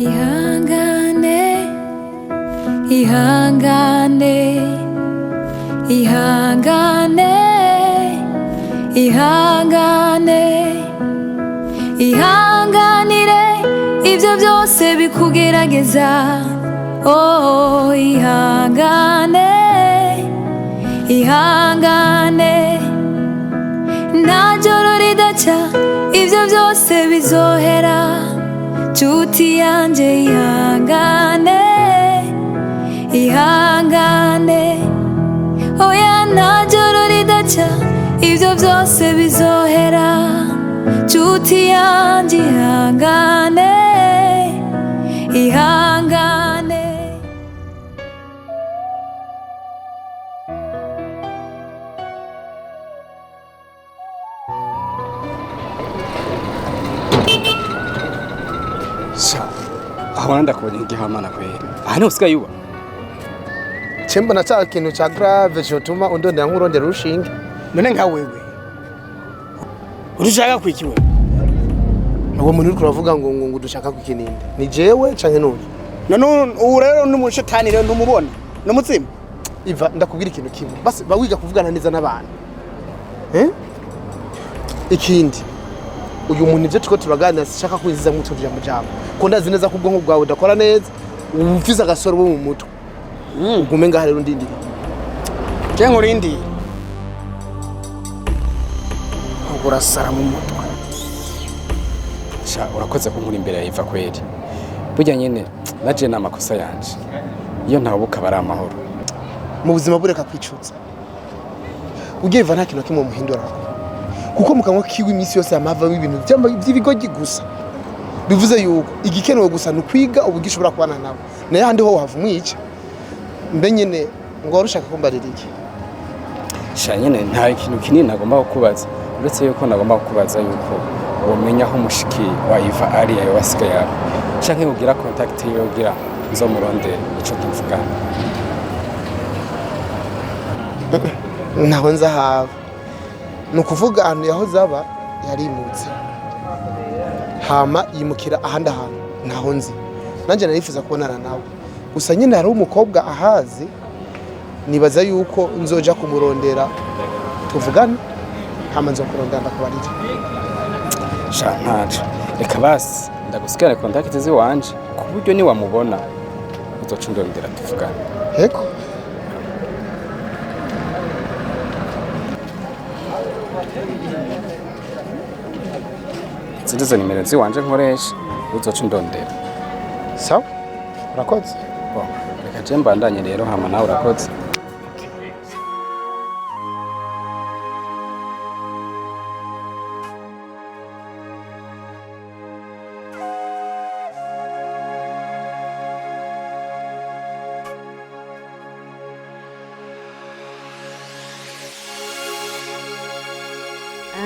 ihangane ihangane ihangane ihangane ihanganire ibyo byose bikugerageza oh ihangane ihangane nta joro ridaca ibyo byose bizohera nshuti yanjye ihangane ihangane oya nta joro ridaca ibyo byose bizohera nshuti yanjye ihangane ihangane aho ndakubonye igihamana kwera aha ni usigaye uba chemba na cha kintu cha grave cyotuma undondera nkurondera rushinge none nka wewe urushaka kwikiwe abo muntu uri kuravuga ngo dushaka kwikininde ni jewe canke none none ubu rero n'umushetani rero ntumubona n'umutsima iva ndakubwira ikintu kimwe basi bawiga kuvugana neza n'abantu ikindi uyu muntu ivyo tuko turaganira sishaka kwinziza nk'utuvya mu jambo ko ndazi neza ko ubwonko bwawe udakora neza umfiza agasoro bo mu mutwe ugume ngaha rero ndindiri je nkurindi urasara mu mutwe sha urakoze ko nkuri imbere yiva kweri burya nyene naje n'amakosa yanje iyo ntabuka bari amahoro mu buzima bureka kwicuza ugiye nta kintu kimwe muhindura kuko mukanwa kiwe iminsi yose amava w'ibintu by'ibigogi gusa bivuze yuko igikenewe gusa nukwiga ubugi ushobora kubana nabo naye handi ho wava umwica mbe nyene ngo warushaka kumbarira iki sha nyene nta ikintu kinini nagomba kukubaza uretse yuko nagomba kukubaza yuko womenya aho mushiki wa Iva ari yawe wasigaye canke ugira contact yo ugira nzo murondera ico tuvugana naho nza hava nukuvuga ahantu yahoze aba yarimutse hama yimukira ahandi ahantu naho nzi nanje narifuza kubonana nawe gusa nyine hari umukobwa ahazi nibaza yuko nzoja kumurondera tuvugane hama nzokurondera ndakubarira sha ntaje reka basi ndagusigara contact ziwanje ku buryo ni wamubona uzoca ndondera tuvugane heko Zindizo nimero ziwanje nkoresha uzoca ndondera sawa urakoze reka je mbandanye rero hama nawe urakoze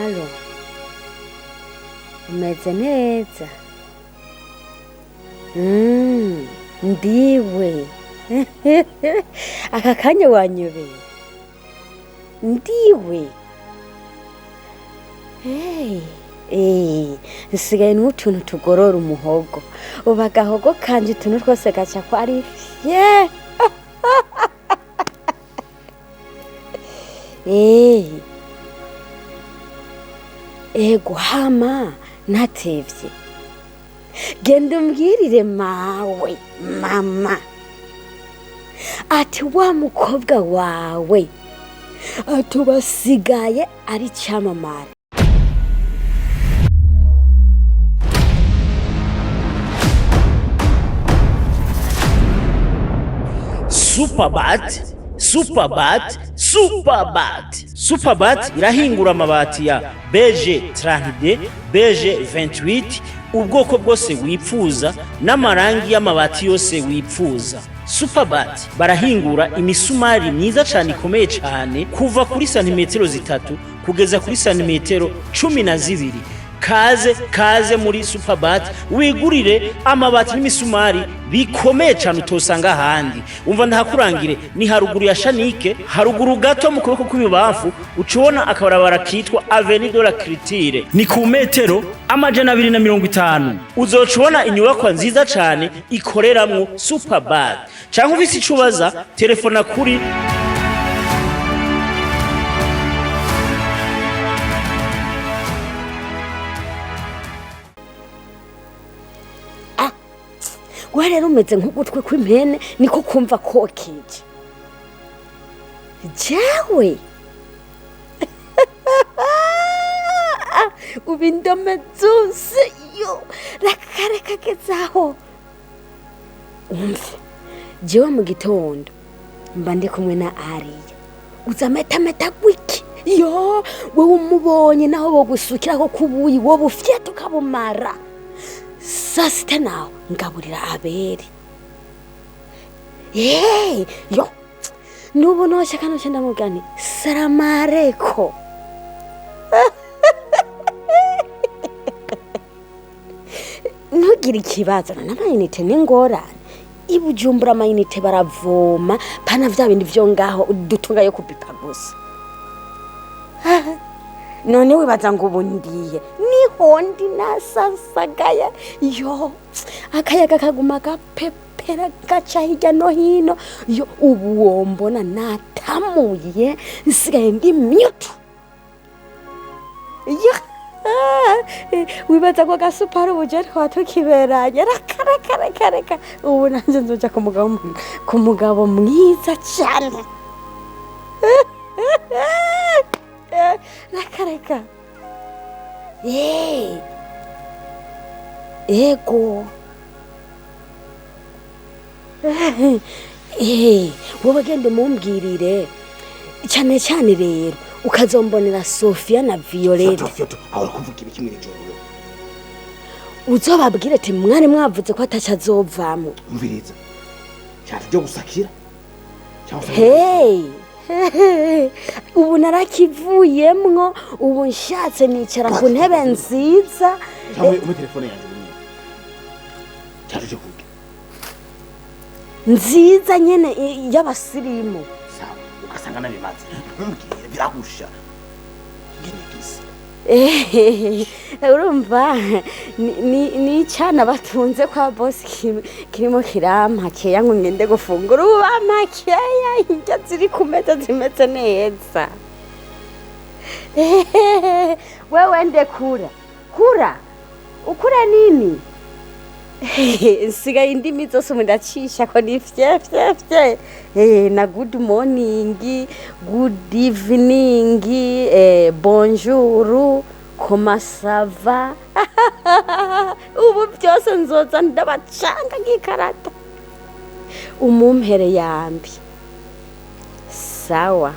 Alo umeze neza ndiwe aka kanya wanyobeye ndiwe nsigaye n'utuntu tugorora umuhogo ubu agahogo kanje utuntu twose gaca ko ari ego hama natevye genda umbwirire mawe mama ati wa mukobwa wawe atubasigaye ari cyamamare Superbat irahingura amabati ya beige 30D, beige 28, ubwoko bwose wipfuza n'amarangi y'amabati yose wipfuza. Superbat barahingura imisumari myiza cyane ikomeye cyane kuva kuri santimetero 3 kugeza kuri santimetero 12, kaze muri Superbat wigurire amabati n'imisumari bikomeye cyane utosanga ahandi. Umva ndahakurangire ni haruguru ya Shanike, haruguru gato mu kuboko kw'ibibamfu ucubona akabarabara kitwa Avenue de la Culture, ni ku metero 250. Uzocubona inyubakwa nziza cyane ikoreramwo Superbat. Cyangwa ufise icubaza telefona kuri rero umeze nk'ugutwe kw'impene niko kumva kokeje jawe ubindome zose yo rakareka gezaho umve jewe mu gitondo mba ndi kumwe na Ariya uzametameta gwiki yo wewe umubonye naho bogusukiraho kubuyi wowe ufye tukabumara sasite nawe ngaburira Abeli yo nubu nosha kano cyenda mugani saramareko ntugire ikibazo n'amayinite n'ingorane ibujumbura amayinite baravoma pana vya bindi vyo ngaho dutunga yo kubipa gusa none wibaza ngo ubundiye niho ndi nasasagaya yo akayaga kaguma gapepera gaca hirya no hino yo ubu wombona natamuye nsigaye ndi mute yo wibaza ko gasupari ubuje twatukiberanye raka ubu nanje nzoja ku mugabo mwiza cyane raka ego wowe gende mumbwirire cyane cyane rero ukazombonera Sofia na Violeta aho kuvuga ibiki muri joro uzobabwire ati mwari mwavuze ko atacazovamo umviriza cyane byo gusakira ubu narakivuyemwo ubu nshatse nicara ku ntebe nziza mu telefone yanjye cyane cyo kuvuga nziza nyene y'abasirimu sawa ugasanga nabimaze ntumbwire biragusha ngenegisi urumva ni cyana batunze kwa boss kirimo kirampakeya ngo ngende gufungura ubu bamakeya injya ziri ku meza zimeze neza wewe ndekura ukura nini sigaye indimi zose ndacisha ko ni fye na good morning, good evening, bonjour, comment ça va? Ubu byose nzoza ndabacanga ngikarata umumpere yambi sawa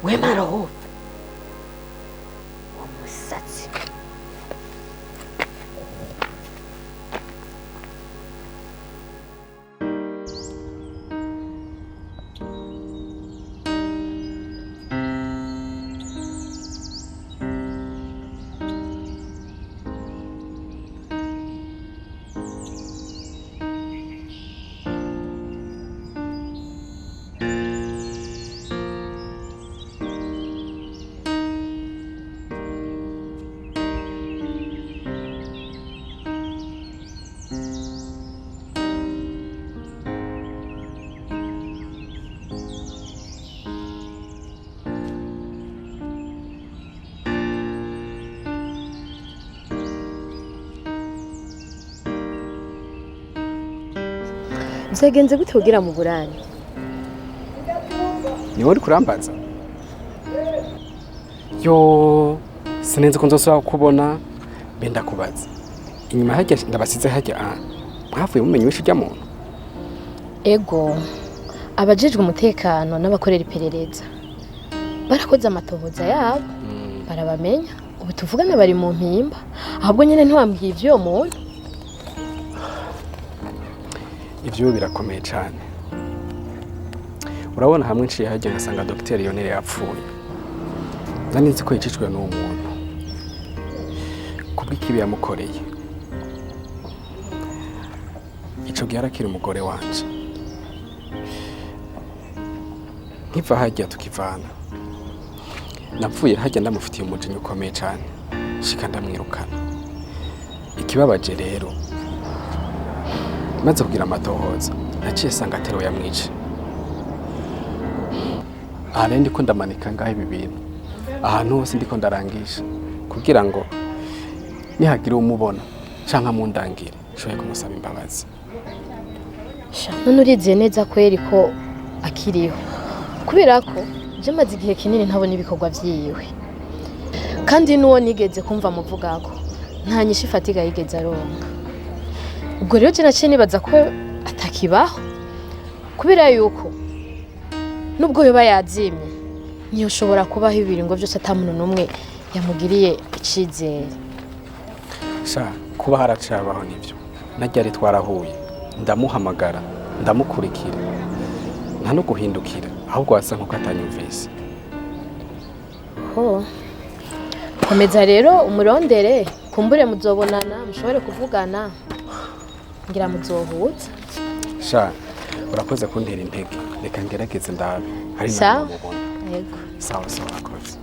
we maroho umusatsi Byagenze gute ugira mu burani? Ni wari kurambaza? Yo, sinenze ko nzosubira kubona benda kubaza. Inyuma hajya ndabasize hajya mwavuye mumenye wishu rya muntu. Ego, abajejwe umutekano n'abakorera iperereza barakoze amatohoza yabo barabamenya ubu tuvugana bari mu mpimba ahubwo nyene ntiwambwiye ivyo muntu. Ivyo birakomeye cyane. Urabona hamwe nciye hajya ngasanga Dr. Ornella yapfuye. nani nzi ko yicishwe n'umuntu kubw'ikibi yamukoreye. Ico gihe arakiri umugore wanje. Nkiva hajya tukivana, napfuye hajya ndamufitiye umujinya ukomeye cyane, shika ndamwirukana. Ikibabaje rero, maze kugira amatohoza, naciye sanga atero yamwice. Aha ndiko ndamanika ngaho ibi bintu, ahantu hose ndiko ndarangisha, kugira ngo nihagira umubona canka mundangire shoye kumusaba imbabazi. None uriziye neza kweri ko akiriho, kubera ko je maze igihe kinini ntabona ibikorwa vyiwe, kandi nuwo nigeze kumva muvugako nta nyishu ifatiga yigeze aronka. Ubwo rero je naciye nibaza ko atakibaho, kubera yuko nubwo yoba yazimye ntiyoshobora kubaho ibiringo byose atamuntu n'umwe yamugiriye icizere. Sha kuba haracabaho nivyo, najyari twarahuye ndamuhamagara ndamukurikira nta no guhindukira, ahubwo wasa nkuko atanyumvise. Komeza rero umurondere, kumbure muzobonana mushobore kuvugana, ngira muzohuza. Sha urakoze kuntera intege, reka ngerageze ndabe hari sawa. Yego sawa sawa akoze.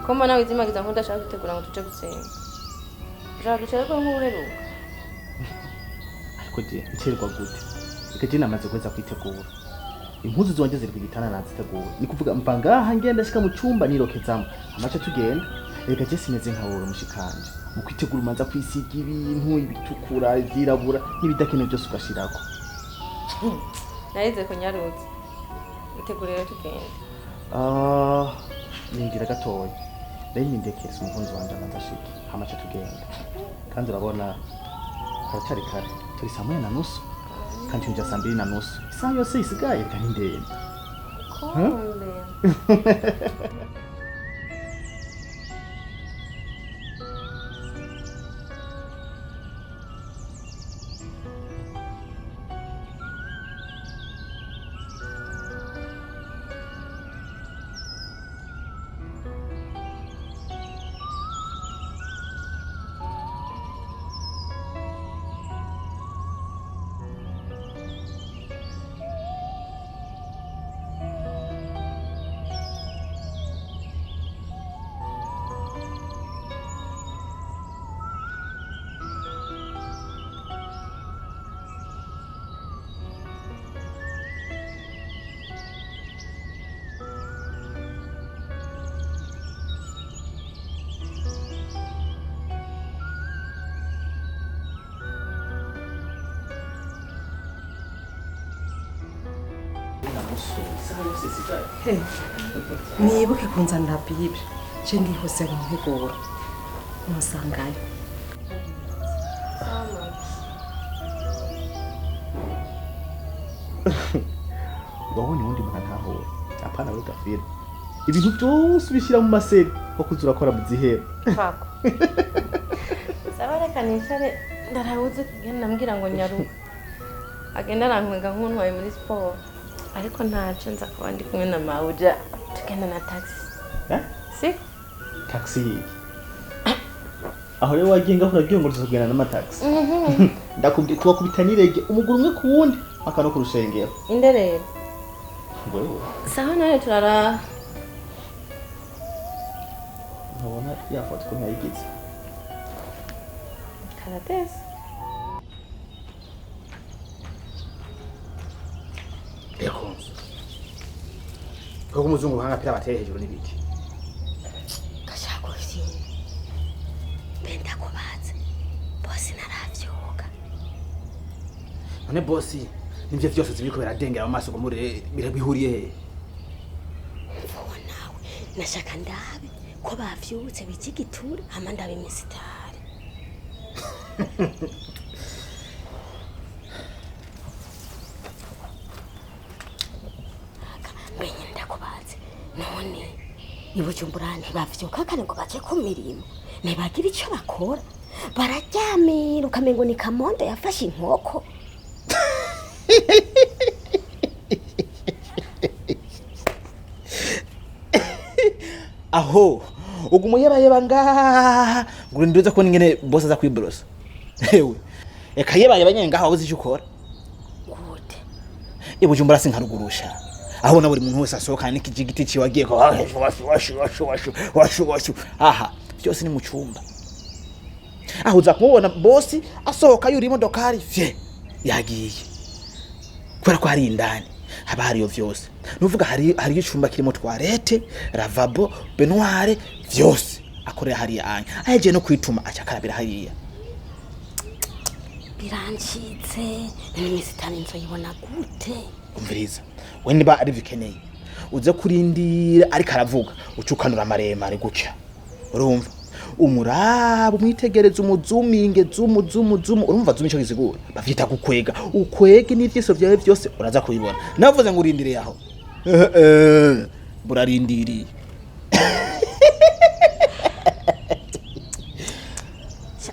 Koma nawe izimagiza nkunda shaka gutegura ngo tuje gusenga. Ushaka gucara ko nk'uheruka. Ariko je ncerwa gute? Reka je namaze kweza kwitegura. Impuzu zonje ziri kugitana nazitegura. Ni kuvuga mpanga ngenda shika mu cyumba nirokezamo. Amace tugenda. Reka je simeze nkabura mushikanje. Mu kwitegura umanza kwisiga ibintu ibitukura, byirabura n'ibidakene byose ugashirako. Narize ko nyarutse. Utegurira tugenda. Ningira gatoya. Rero ndekese umukunzi wanje amazashiki hamace tugenda, kandi urabona haracari kare turi saa moya na nusu kandi tujya saa mbiri na nusu, isaha yose isigaye kandi ndende. Nibuke kunzanira Bible je ndihose nk'igora musangayo. Wabonye undi mwana ntaho apana we gafira ibintu byose ubishyira mu maseri ko kuzura akora mu zihera. Fako. Sawa reka nishare ndarawuze kugenda mbwira ngo nyaruka. Agenda arankwenga nk'untwaye muri sport. Ariko ntaco nza kuba ndi kumwe na Mauja tugenda na taxi. Si? Taxi. Aho rero wagenga kuragiye ngo tuzogenda n'amataxi. Ndakubwiye kuba kubitanirege umuguru umwe ku wundi akano ku rushengero. Inderere. Wewe. Sawa nayo turara. Nabona yafoto ko ntayigize. Karatesi. Ekonzo. Ko umuzungu hanga pira bateye hejuru n'ibiki. Gashako ivyo. Benda kubaza. Bosi naravyuka. None bosi, nimvye vyose zibiko biradengera mu maso ngo muri bihuriye he? Mvuwa nawe. Nashaka ndabe ko bavyutse bikigitura hama ndabe imisitari. Benye ndakubaze. ibujumbura ntibavyuka kare ngo baje ku mirimo ntibagira ico bakora bararyamira ukamengo ni kamonde yafashe inkoko. aho ugumuyebayeba ngaha nguri nduza ko ngene boss aza kwibrosa hewe eka yebayeba nyene ngaha wabuze icyo ukora gute ibujumbura sinkarugurusha aho na buri muntu wese asohoka n'ikijigiti ciwagiye ko washu aha byose ni mu cyumba aho uza kumubona boss asohoka yuri imodokari fye yagiye kubera ko hari indani haba hariyo vyose nuvuga hari icumba kirimo toilette lavabo baignoire vyose akorera hariya anya aje no kwituma acakarabira hariya birancitse n'imisitani nzoyibona gute umviriza we niba ari bikeneye uze kurindira ariko aravuga ucukanura amaremare guca urumva umuraba umwitegereza umuzuminge zumu urumva zumi cyo gizigura bavyita gukwega ukwege n'ivyiso vyawe vyose uraza kubibona navuze ngo urindire yaho burarindiriye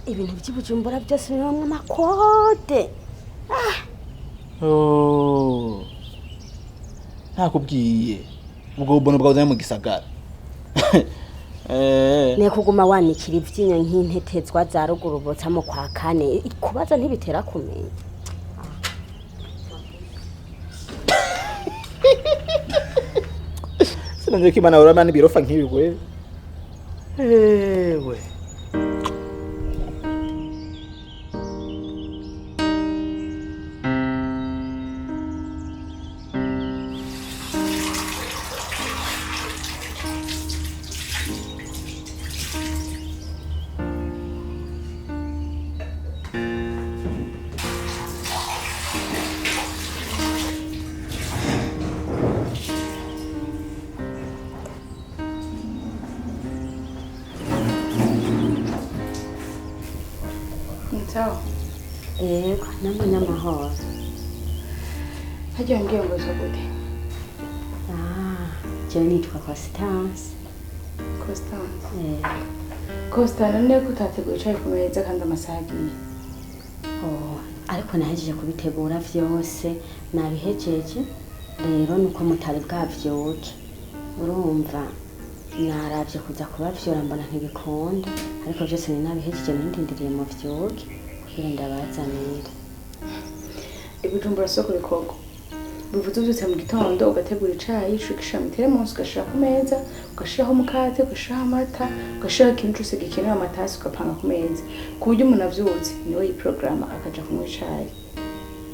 ibintu by'ibujumbura byose biramwe amakode ntakubwiye ubwo bono bwawe mu gisagara ne kuguma wanikira ivyinyo nk'intetezwa za ruguru botsamo kwa kane kubaza ntibitera kumenya sinanje kimana urama nibirofa nk'ibigwe ewe Sawa. N'amahoro. Hajya ngiye ngo gute? Je nitwa Costanse. Costanse none kutateguye cyayi ku meza kandi amasaha agiye. Ariko nahejeje kubitegura vyose nabihejeje rero nuko mutari bwavyoke urumva naravye kuza kubavyora mbona ntibikunda ariko byose ni nabihejeje nindindiriye mu vyoke kugira ndabazanira ibujumbura soko bikogo bivuze ubyutse mu gitondo ugategura icayi ushikisha mu teremusi ugashira ku meza ugashiraho umukate ugashiraho amata ugashiraho ikintu cyose gikenewe amatasi ugapanga ku meza ku buryo umuntu avyutse niwe yiprograma akaja kunywa icayi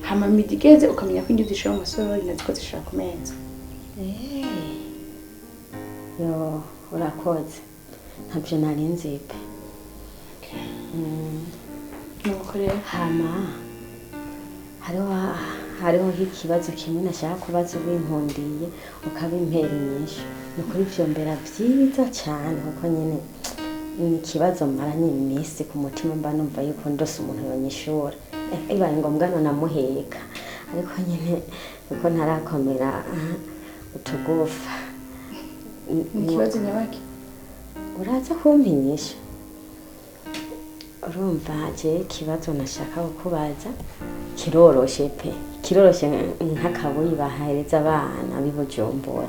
hama midigeze ukamenya ko ingize ishira mu masorori naziko zishira ku meza yo urakoze ntabyo nari nzi pe nuko rero hama hariho ikibazo kimwe nashaka kubaza ubinkundiye ukabimpera inyishu ni kuri vyombera vyiza cyane kuko nyene ni ikibazo maranye iminsi ku mutima mba numva yuko ndose umuntu yonyishura ibaye ngombwa namuheka ariko nyene uko ntarakomera utugufa ikibazo nyabaki uraza kumpinyisha urumva je ikibazo nashaka kukubaza kiroroshe pe kiroroshe nk'akabuyi bahereza abana bibujumbura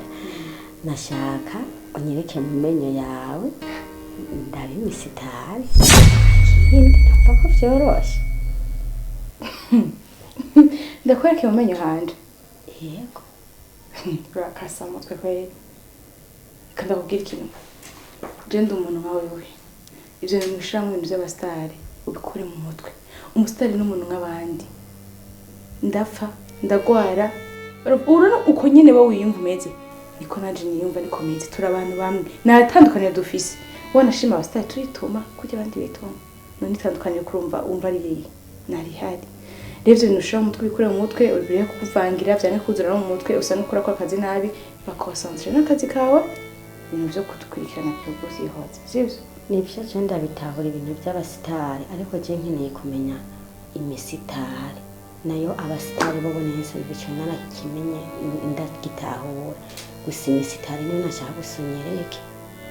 nashaka unyereke mu menyo yawe ndabimisitari ikindi numva ko vyoroshe ndakwereke mu menyo hanje yego urakasa mutwe kweli kandi akubwira ikintu je ndi umuntu nkawe we ivyo bimushira mu bintu by'abastari ubikure mu mutwe umusitari n'umuntu nk'abandi ndapfa ndagwara urabona uko nyene bo wiyumva umeze niko nanje niyumva niko meze turi abantu bamwe natandukanye dufise wanashima abastari turituma kujya abandi bituma none itandukanye kurumva umva ari yeyi nari hari revyo bintu ushira mu mutwe bikure mu mutwe uribire kukuvangira byange kuzura no mu mutwe usanga ukora ko akazi nabi bakosantre n'akazi kawe ibintu byo kudukurikirana byose yihoze sivyo nibyo je ndabitahura ibintu by'abasitari ariko je nkeneye kumenya imisitari nayo abasitari bo bonese ibico narakimenye ndagitahura gusa imisitari niyo nashaka gusunyereke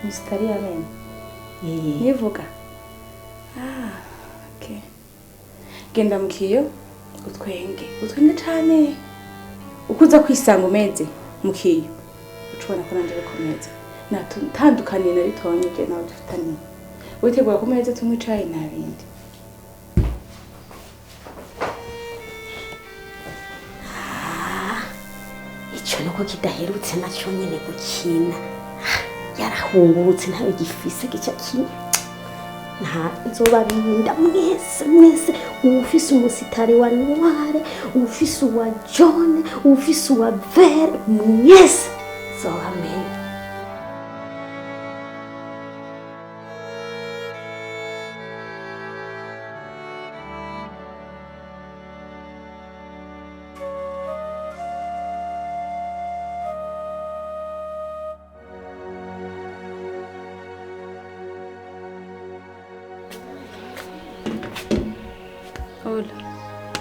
Mistari ya bene. Nivuga. Okay. Genda mukiyo utwenge cyane. Ukuza kwisanga umeze mukiyo. Ucubona ko nanje bikomeza. Natandukaniye na ritonye je nawe dufitanye. Witegura ko meze tumwe cayi nabindi. Icyo nuko kidaherutse nacyo nyene gukina. Yarahungurutse ntawe gifise gica kimwe. Nta nzoba binda mwese ufise umusitari wa noire, ufise uwa jaune, ufise uwa vert, mwese zohamenya.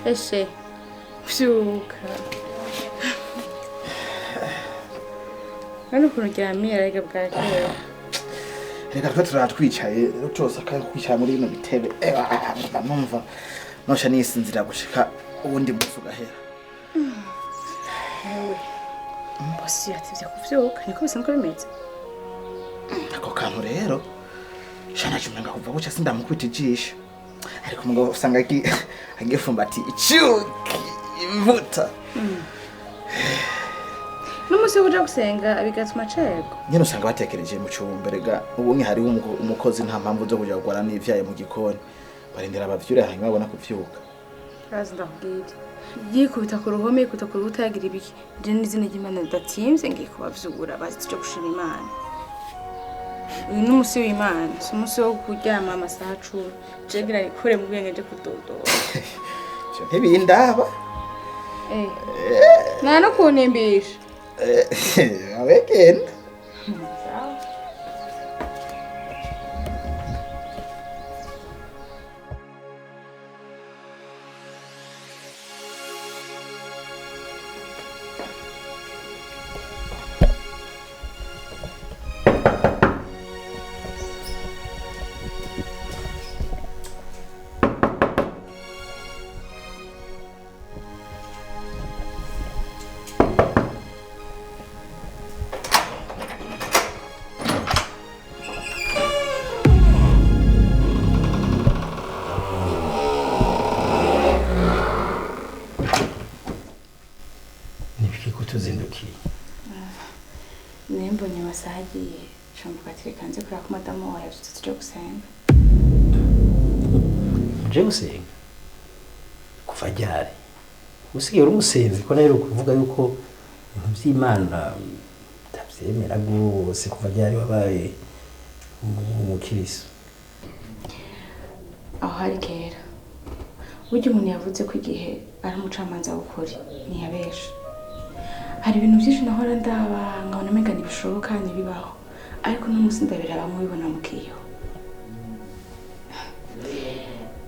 Ese vyuka Hano kuryamye arega bwakera Reka twe turatwicaye cyose kandi kwicara muri bino bitebe numva nosha nisinzira gushika ubundi musu gahera Bosi yativye kuvyuka niko bisanzwe bimeze Ako kantu rero shana cyumanga kuva guca sindamukubita ijisho ariko umugabo usanga agifumbati icyuki imvuta N'umusi uja gusenga abigatuma cego nyine usanga batekereje mu cyumba rega ubunye hari umukozi nta mpamvu zo kujya gukora n'ivyaye mu gikoni barindira abavyure hanyuma babona kuvyuka Kazi ndakubwira yikubita ku ruhome yikuta ku rubuta yagira ibiki je n'izina ry'Imana ndatimvye ngiye kubavyura bazi cyo gushira Imana Uyu n'umusi w'Imana si umusi wo kuryama amasaha 10 jegira ikore mu bwenge je kudodora cyo ntibindaba nta no kuntimbisha awegenda Nembonye masahagiye chombuka tikanze kura ku madamu wawe yavyutse tuje gusenga Je gusenga kuva ryari usigaye uri umusenzi ko rero kuvuga yuko ibintu by'Imana ndavyemera gose kuva ryari wabaye umukiristo aho hari kera burya umuntu yavuze ko igihe ari umucamanza w'ukuri ntiyabesha hari ibintu byinshi nahora ndaba nkabona mega ntibishoboka ntibibaho ariko n'umunsi ndabiraba mubibona mukiyo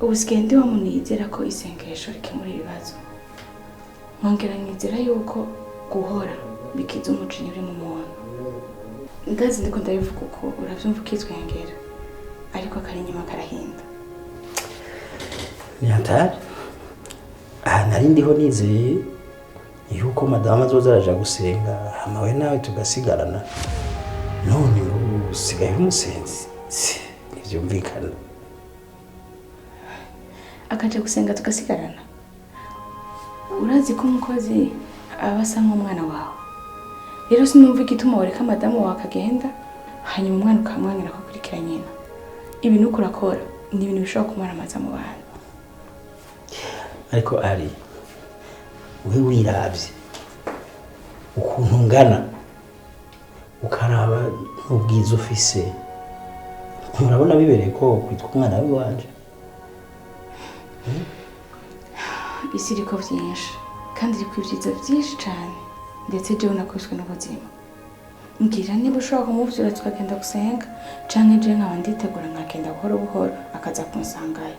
ubu sigaye ndiho munizera ko isengesho rikemura ibibazo nkongera nkizera yuko guhora bikiza umujinya uri mu muntu ndazi ndiko ndabivuga uko uravyumva ukitwengera ariko akari inyuma karahinda ni hatari nari ndiho nizeye yuko madama azoza araja gusenga hamawe nawe tugasigarana none usigaye umusenzi ntivyumvikana akaja gusenga tugasigarana urazi ko umukozi aba asa nk'umwana wawe rero sinumva igituma wareka madamu wawe akagenda hanyuma umwana ukamwangira ko akurikira nyina ibi nuko urakora ni ibintu bishobora kumaramaza mu bantu ariko ari wewe wiravye ukuntu ungana ukaraba ubwiza ufise murabona bibereye ko kwitwa umwana w'iwanje isi iriko vyinshi kandi iriko ivyiza vyinshi cane ndetse jewe nakubiswe n'ubuzima mbwira niba ushobora kumuvyura tukagenda gusenga canke jewe nkaba nditegura nkagenda buhoro buhoro akaza kunsangayo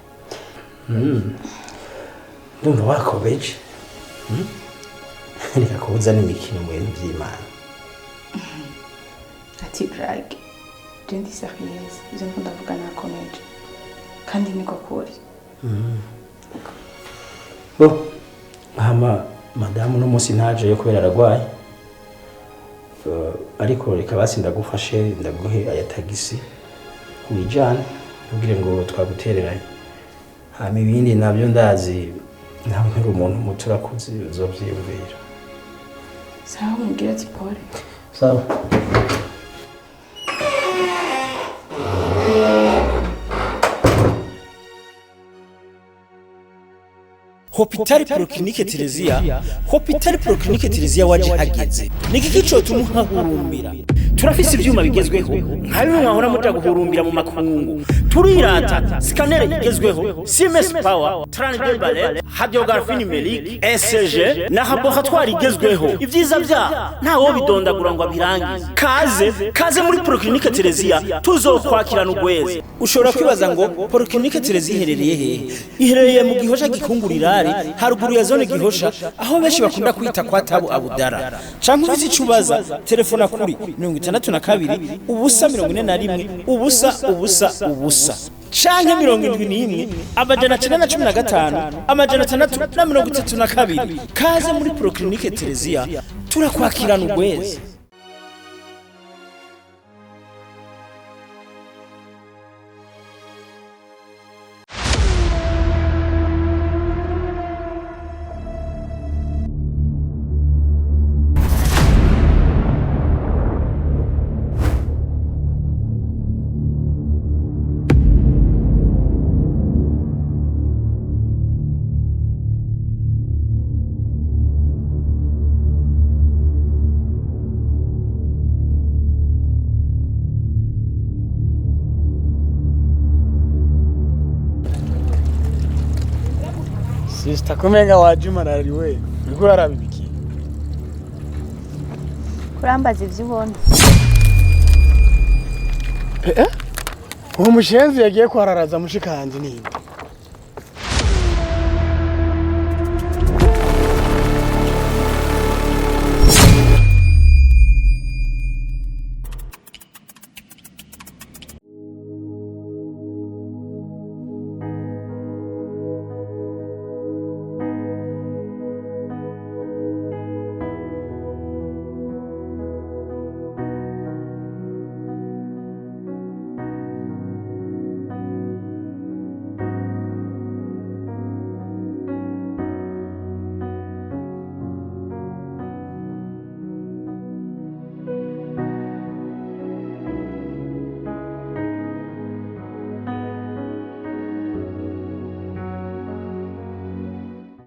ndumva wakobeje reka kubuza n'imikino mu bintu vy'Imana ati brag je ndi serious ivyo ndiko ndavuga nakomeje kandi niko kuri. Bo hama madamu no musi ntaje yo kubera aragwaye. Ariko reka basi ndagufashe ndaguhe aya tagisi wijana ubwire ngo twagutereranye. Hama ibindi nabyo ndazi ntawe nkiri umuntu muto urakuze uzovyiyumvira. Sawa mubwira ati pole. Sawa. Hospitali Proclinique Terezia waje hageze. Niki kico tumuhahurumbira. Turafise ivyuma bigezweho. Nka bimwe mwahora muja guhurumbira mu makungu. Turirata scanner igezweho, CMS Power, Transdebale, radiographie numérique, ECG na laboratoire igezweho. Ivyiza vya ntawo bidondagura ngo abirangize. Kaze muri Proclinique Terezia tuzokwakirana ugweze. Ushobora kwibaza ngo Proclinique Terezia iherereye he? Iherereye mu Gihosha Gikungurira haruguru ya zone Gihosha aho benshi bakunda kwita kwa Tabu Abudara. Canke ufite icubaza telefona kuri 62 ubusa 41 ubusa canke 71 amajana 915 amajana 632. Kaze muri Proclinique Terezia turakwakirana ugweze. Sister kumenga wajuma nariwe uriko urarabibiki kurambaza ivyo ubona uwo mushenzi yagiye kwararaza mushikanje ninde